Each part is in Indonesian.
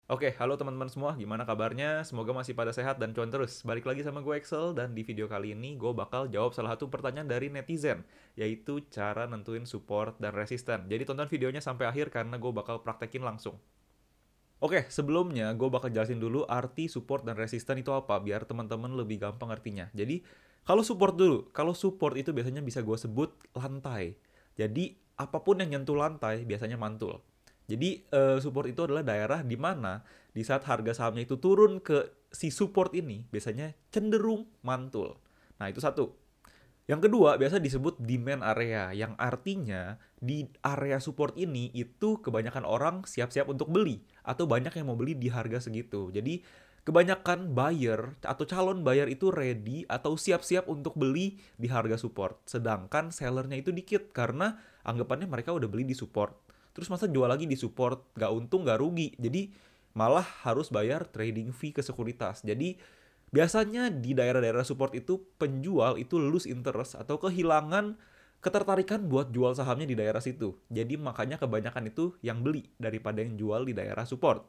Oke, halo teman-teman semua, gimana kabarnya? Semoga masih pada sehat dan cuan terus. Balik lagi sama gue Excel, dan di video kali ini gue bakal jawab salah satu pertanyaan dari netizen, yaitu cara nentuin support dan resisten. Jadi tonton videonya sampai akhir karena gue bakal praktekin langsung. Oke, sebelumnya gue bakal jelasin dulu arti support dan resisten itu apa, biar teman-teman lebih gampang artinya. Jadi, kalau support dulu, kalau support itu biasanya bisa gue sebut lantai. Jadi, apapun yang nyentuh lantai biasanya mantul. Jadi, support itu adalah daerah di mana di saat harga sahamnya itu turun ke si support ini, biasanya cenderung mantul. Nah, itu satu. Yang kedua, biasa disebut demand area, yang artinya di area support ini itu kebanyakan orang siap-siap untuk beli, atau banyak yang mau beli di harga segitu. Jadi, kebanyakan buyer atau calon buyer itu ready atau siap-siap untuk beli di harga support. Sedangkan sellernya itu dikit, karena anggapannya mereka udah beli di support. Terus masa jual lagi di support, gak untung gak rugi. Jadi, malah harus bayar trading fee ke sekuritas. Jadi, biasanya di daerah-daerah support itu penjual itu lose interest atau kehilangan ketertarikan buat jual sahamnya di daerah situ. Jadi makanya kebanyakan itu yang beli daripada yang jual di daerah support.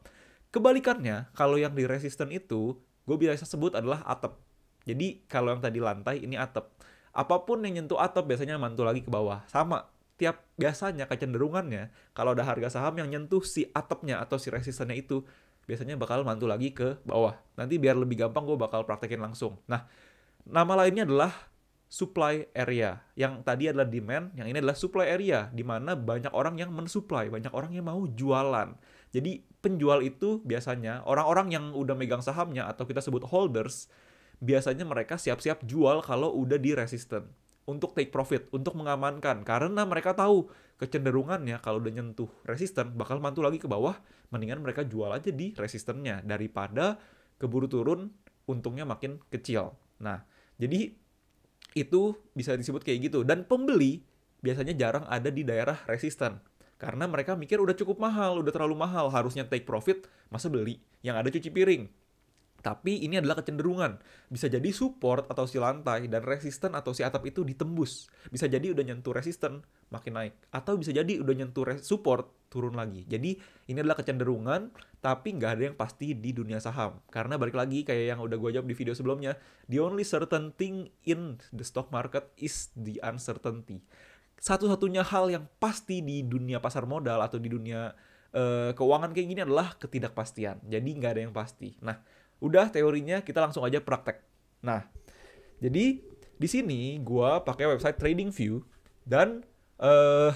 Kebalikannya, kalau yang di resisten itu, gue biasa sebut adalah atap. Jadi kalau yang tadi lantai, ini atap. Apapun yang nyentuh atap biasanya mantul lagi ke bawah. Sama, tiap biasanya kecenderungannya, kalau ada harga saham yang nyentuh si atapnya atau si resistennya itu, biasanya bakal mantul lagi ke bawah. Nanti biar lebih gampang gue bakal praktekin langsung. Nah, nama lainnya adalah supply area. Yang tadi adalah demand, yang ini adalah supply area, di mana banyak orang yang mensupply, banyak orang yang mau jualan. Jadi penjual itu biasanya orang-orang yang udah megang sahamnya atau kita sebut holders, biasanya mereka siap-siap jual kalau udah di resisten. Untuk take profit, untuk mengamankan. Karena mereka tahu kecenderungannya kalau udah nyentuh resisten, bakal mantul lagi ke bawah, mendingan mereka jual aja di resistennya, daripada keburu turun, untungnya makin kecil. Nah, jadi itu bisa disebut kayak gitu. Dan pembeli biasanya jarang ada di daerah resisten. Karena mereka mikir udah cukup mahal, udah terlalu mahal, harusnya take profit, masa beli? Yang ada cuci piring. Tapi ini adalah kecenderungan. Bisa jadi support atau si lantai dan resisten atau si atap itu ditembus. Bisa jadi udah nyentuh resisten, makin naik. Atau bisa jadi udah nyentuh support, turun lagi. Jadi ini adalah kecenderungan, tapi nggak ada yang pasti di dunia saham. Karena balik lagi, kayak yang udah gue jawab di video sebelumnya, the only certain thing in the stock market is the uncertainty. Satu-satunya hal yang pasti di dunia pasar modal atau di dunia keuangan kayak gini adalah ketidakpastian. Jadi nggak ada yang pasti. Nah, udah teorinya, kita langsung aja praktek. Nah, jadi di sini gue pakai website TradingView, dan eh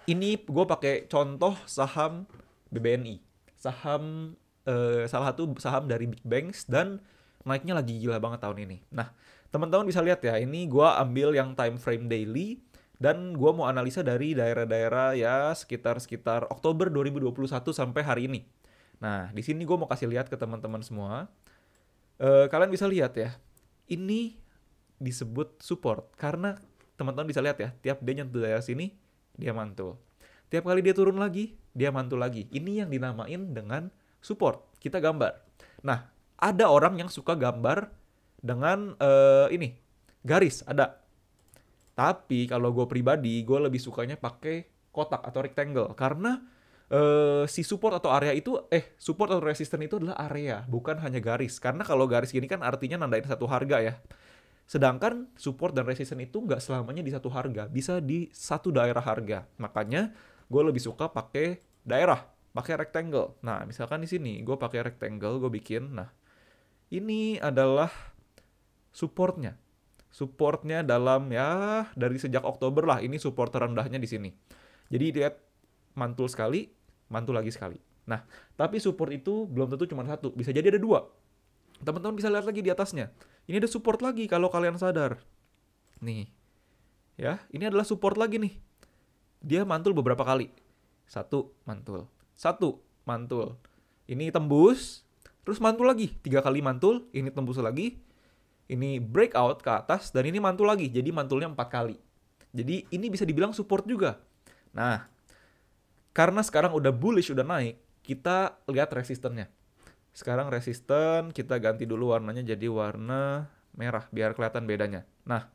ini gue pakai contoh saham BBNI, saham salah satu saham dari big banks, dan naiknya lagi gila banget tahun ini. Nah, teman-teman bisa lihat ya, ini gue ambil yang time frame daily, dan gue mau analisa dari daerah-daerah ya sekitar Oktober 2021 sampai hari ini. Nah, di sini gue mau kasih lihat ke teman-teman semua. Kalian bisa lihat ya, ini disebut support karena teman-teman bisa lihat ya, tiap dia nyentuh daerah sini, dia mantul. Tiap kali dia turun lagi, dia mantul lagi. Ini yang dinamain dengan support. Kita gambar. Nah, ada orang yang suka gambar dengan ini garis, ada. Tapi kalau gue pribadi, gue lebih sukanya pakai kotak atau rectangle, karena si support atau area itu, support atau resisten itu adalah area, bukan hanya garis. Karena kalau garis gini kan artinya nandain satu harga ya. Sedangkan support dan resisten itu nggak selamanya di satu harga, bisa di satu daerah harga. Makanya gue lebih suka pakai daerah, pakai rectangle. Nah, misalkan di sini gue pakai rectangle, gue bikin. Nah, ini adalah supportnya. Supportnya dalam ya dari sejak Oktober lah, ini support terendahnya di sini. Jadi lihat, mantul sekali, mantul lagi sekali. Nah, tapi support itu belum tentu cuma satu, bisa jadi ada dua. Teman-teman bisa lihat lagi di atasnya. Ini ada support lagi kalau kalian sadar. Nih, ya, ini adalah support lagi nih. Dia mantul beberapa kali. Satu, mantul. Satu, mantul. Ini tembus, terus mantul lagi. 3 kali mantul, ini tembus lagi. Ini breakout ke atas, dan ini mantul lagi. Jadi mantulnya 4 kali. Jadi ini bisa dibilang support juga. Nah, karena sekarang udah bullish, udah naik, kita lihat resistennya. Sekarang resisten, kita ganti dulu warnanya jadi warna merah, biar kelihatan bedanya. Nah,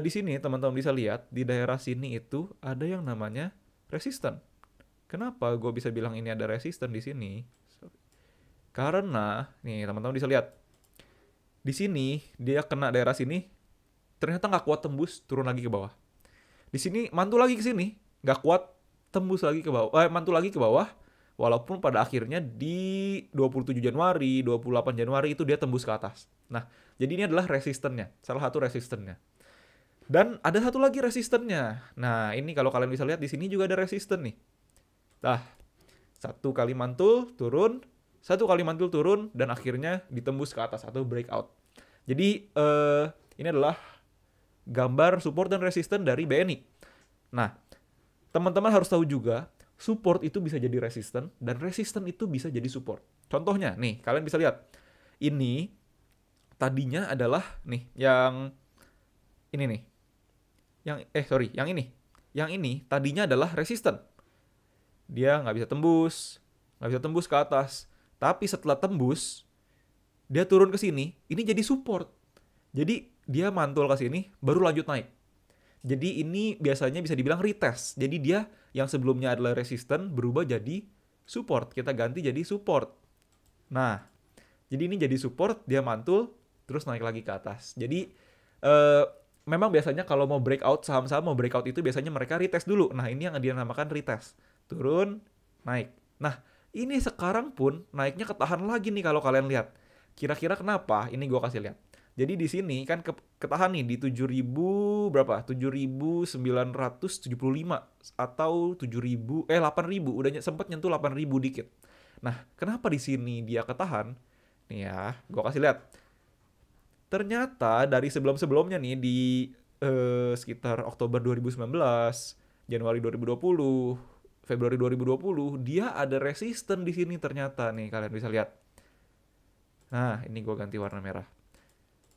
di sini teman-teman bisa lihat, di daerah sini itu ada yang namanya resisten. Kenapa gue bisa bilang ini ada resisten di sini? Karena nih teman-teman bisa lihat di sini dia kena daerah sini, ternyata nggak kuat tembus, turun lagi ke bawah. Di sini mantul lagi ke sini, nggak kuat tembus lagi ke bawah, mantul lagi ke bawah. Walaupun pada akhirnya di 27 Januari, 28 Januari itu dia tembus ke atas. Nah, jadi ini adalah resistennya, salah satu resistennya. Dan ada satu lagi resistennya. Nah, ini kalau kalian bisa lihat di sini juga ada resisten nih. Nah, satu kali mantul turun, satu kali mantul turun, dan akhirnya ditembus ke atas atau breakout. Jadi ini adalah gambar support dan resisten dari BNI. Nah, teman-teman harus tahu juga, support itu bisa jadi resisten, dan resisten itu bisa jadi support. Contohnya, nih, kalian bisa lihat. Ini tadinya adalah, nih, yang ini nih. Yang ini. Yang ini tadinya adalah resisten. Dia nggak bisa tembus ke atas. Tapi setelah tembus, dia turun ke sini, ini jadi support. Jadi dia mantul ke sini, baru lanjut naik. Jadi ini biasanya bisa dibilang retest. Jadi dia yang sebelumnya adalah resisten berubah jadi support. Kita ganti jadi support. Nah, jadi ini jadi support, dia mantul, terus naik lagi ke atas. Jadi memang biasanya kalau mau breakout, saham-saham mau breakout itu biasanya mereka retest dulu. Nah, ini yang dia namakan retest. Turun, naik. Nah, ini sekarang pun naiknya ketahan lagi nih kalau kalian lihat. Kira-kira kenapa? Ini gue kasih lihat. Jadi di sini kan ketahan nih di 7.000 berapa? 7.975 atau 8.000, udah sempat nyentuh 8.000 dikit. Nah, kenapa di sini dia ketahan? Nih ya, gue kasih lihat. Ternyata dari sebelum-sebelumnya nih di sekitar Oktober 2019, Januari 2020, Februari 2020, dia ada resisten di sini ternyata nih, kalian bisa lihat. Nah, ini gue ganti warna merah.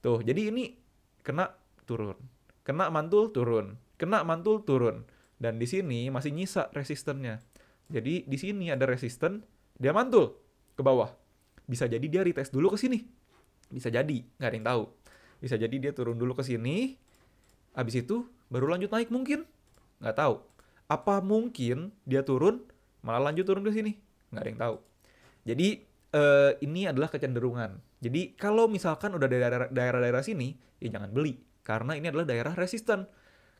Tuh, jadi ini kena turun. Kena mantul turun. Kena mantul turun. Dan di sini masih nyisa resistennya. Jadi di sini ada resisten, dia mantul ke bawah. Bisa jadi dia retest dulu ke sini. Bisa jadi, nggak ada yang tahu. Bisa jadi dia turun dulu ke sini, habis itu baru lanjut naik mungkin. Nggak tahu. Apa mungkin dia turun, malah lanjut turun ke sini? Nggak ada yang tahu. Jadi ini adalah kecenderungan. Jadi kalau misalkan udah daerah-daerah sini, ya jangan beli. Karena ini adalah daerah resisten.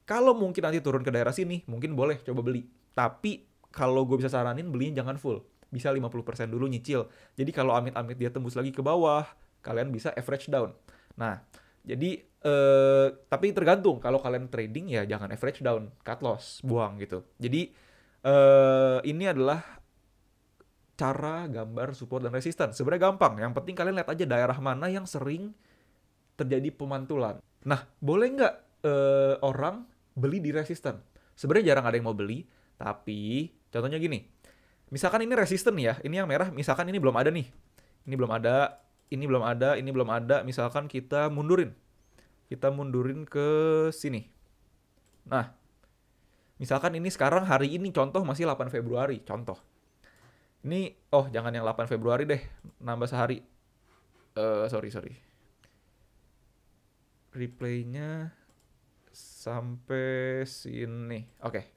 Kalau mungkin nanti turun ke daerah sini, mungkin boleh coba beli. Tapi kalau gue bisa saranin, belinya jangan full. Bisa 50% dulu nyicil. Jadi kalau amit-amit dia tembus lagi ke bawah, kalian bisa average down. Nah, jadi tapi tergantung. Kalau kalian trading ya jangan average down, cut loss, buang gitu. Jadi ini adalah cara gambar support dan resisten. Sebenarnya gampang. Yang penting kalian lihat aja daerah mana yang sering terjadi pemantulan. Nah, boleh nggak orang beli di resisten? Sebenarnya jarang ada yang mau beli, tapi contohnya gini. Misalkan ini resisten ya, ini yang merah, misalkan ini belum ada nih. Ini belum ada, ini belum ada, ini belum ada. Misalkan kita mundurin. Kita mundurin ke sini. Nah, misalkan ini sekarang hari ini contoh masih 8 Februari, contoh. Ini, jangan yang 8 Februari deh, nambah sehari. Sorry. Replaynya sampai sini. Oke.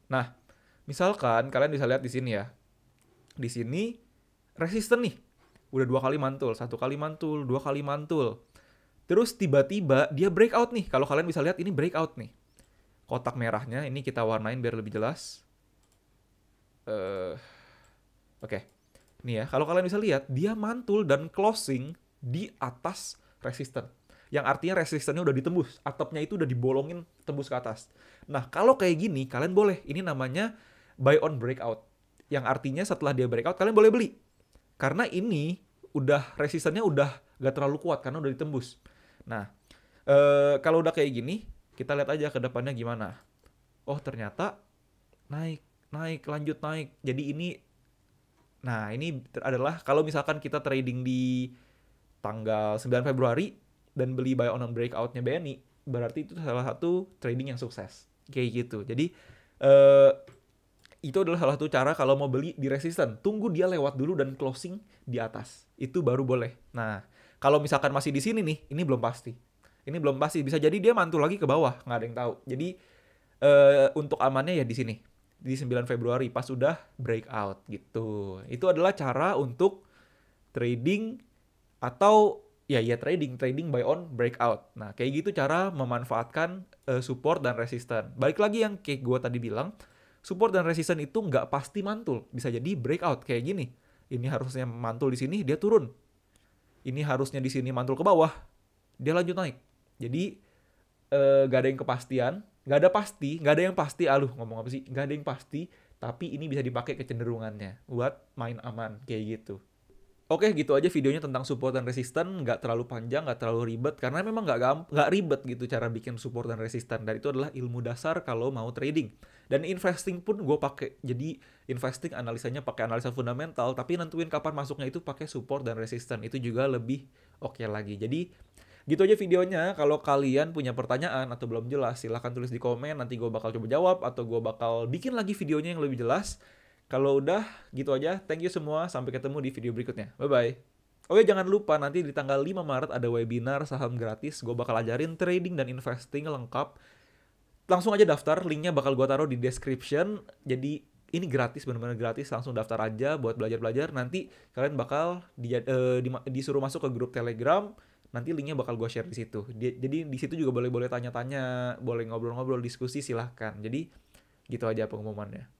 Nah, misalkan kalian bisa lihat di sini ya. Di sini resisten nih. Udah 2 kali mantul, 1 kali mantul, 2 kali mantul. Terus tiba-tiba dia breakout nih. Kalau kalian bisa lihat ini breakout nih. Kotak merahnya ini kita warnain biar lebih jelas. Oke. Nih ya, kalau kalian bisa lihat, dia mantul dan closing di atas resisten. Yang artinya resistennya udah ditembus. Atapnya itu udah dibolongin tembus ke atas. Nah, kalau kayak gini, kalian boleh. Ini namanya buy on breakout. Yang artinya setelah dia breakout, kalian boleh beli. Karena ini udah resistennya udah gak terlalu kuat karena udah ditembus. Nah, kalau udah kayak gini, kita lihat aja ke depannya gimana. Oh, ternyata naik, lanjut naik. Jadi ini adalah kalau misalkan kita trading di tanggal 9 Februari dan beli buy on breakout-nya BNI, berarti itu salah satu trading yang sukses. Kayak gitu. Jadi itu adalah salah satu cara kalau mau beli di resisten. Tunggu dia lewat dulu dan closing di atas. Itu baru boleh. Nah, kalau misalkan masih di sini nih, ini belum pasti. Bisa jadi dia mantul lagi ke bawah, nggak ada yang tahu. Jadi untuk amannya ya di sini. di 9 Februari pas udah breakout gitu. Itu adalah cara untuk trading atau trading buy on breakout. Nah, kayak gitu cara memanfaatkan support dan resisten. Balik lagi yang kayak gue tadi bilang, support dan resisten itu nggak pasti mantul. Bisa jadi breakout kayak gini. Ini harusnya mantul di sini, dia turun. Ini harusnya di sini mantul ke bawah, dia lanjut naik. Jadi nggak ada yang kepastian, nggak ada yang pasti. Ngomong apa sih? Nggak ada yang pasti, tapi ini bisa dipakai kecenderungannya buat main aman kayak gitu. Oke, gitu aja videonya tentang support dan resisten. Nggak terlalu panjang, nggak terlalu ribet, karena memang nggak ribet gitu cara bikin support dan resisten. Dan itu adalah ilmu dasar kalau mau trading. Dan investing pun gue pakai. Jadi investing analisanya pakai analisa fundamental, tapi nentuin kapan masuknya itu pakai support dan resisten. Itu juga lebih oke lagi. Jadi gitu aja videonya. Kalau kalian punya pertanyaan atau belum jelas, silahkan tulis di komen. Nanti gue bakal coba jawab atau gue bakal bikin lagi videonya yang lebih jelas. Kalau udah, gitu aja. Thank you semua. Sampai ketemu di video berikutnya. Bye-bye. Oh ya, jangan lupa nanti di tanggal 5 Maret ada webinar saham gratis. Gue bakal ajarin trading dan investing lengkap. Langsung aja daftar. Linknya bakal gue taruh di description. Jadi ini gratis, benar-benar gratis. Langsung daftar aja buat belajar-belajar. Nanti kalian bakal disuruh masuk ke grup Telegram. Nanti linknya bakal gue share di situ. Jadi di situ juga boleh tanya-tanya, boleh ngobrol-ngobrol, diskusi, silahkan. Jadi gitu aja pengumumannya.